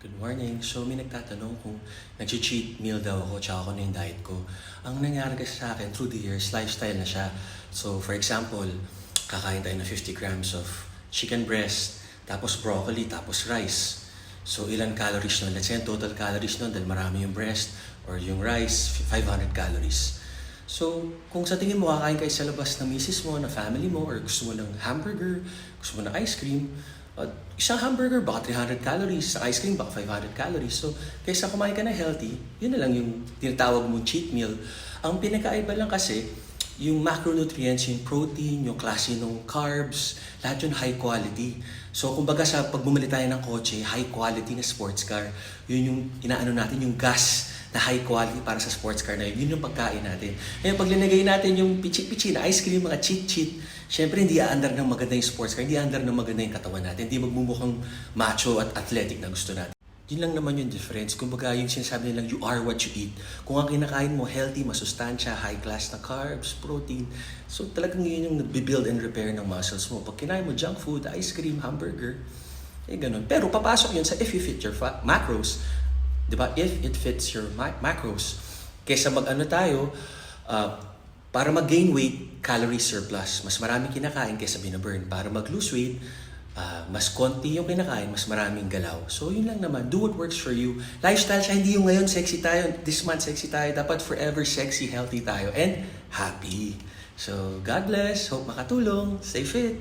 Good morning. So may nagtatanong kung nag-cheat meal daw ako tsaka ano yung diet ko. Ang nangyari kasi sa akin through the years, lifestyle na siya. So for example, kakain tayo ng 50 grams of chicken breast, tapos broccoli, tapos rice. So ilan calories nun? Let's say total calories nun dahil marami yung breast or yung rice, 500 calories. So, kung sa tingin mo kakain kayo sa labas ng misis mo, na family mo, or gusto mo ng hamburger, gusto mo ng ice cream, isang hamburger baka 300 calories, sa ice cream baka 500 calories. So, kaysa kumain ka na healthy, yun na lang yung tinatawag mong cheat meal. Ang pinakaiba lang kasi, yung macronutrients, yung protein, yung klase ng carbs, lahat yun high quality. So, kumbaga sa pag bumili tayo ng kotse, high quality na sports car, yun yung inaano natin, yung gas na high quality para sa sports car na yun yung pagkain natin. Ngayon, pag linagay natin yung pichi-pichi na ice cream, mga cheat-cheat, syempre hindi aandar ng maganda yung sports car, hindi aandar ng maganda yung katawan natin, hindi magmumukhang macho at athletic na gusto natin. Yun lang naman yung difference. Kumbaga yung sinasabi nilang you are what you eat. Kung ang kinakain mo healthy, masustansya, high class na carbs, protein, so talagang yun yung nagbe-build and repair ng muscles mo. Pag kinain mo junk food, ice cream, hamburger, ganun. Pero papasok yun sa if you fit your macros. Diba? If it fits your macros. Kaysa mag-ano tayo, para mag-gain weight, calorie surplus. Mas maraming kinakain kaysa binaburn. Para mag-lose weight, mas konti yung kinakain, mas maraming galaw. So yun lang naman, do what works for you. Lifestyle siya, hindi yung ngayon sexy tayo, this month sexy tayo. Dapat forever sexy, healthy tayo, and happy. So God bless, hope makatulong, stay fit.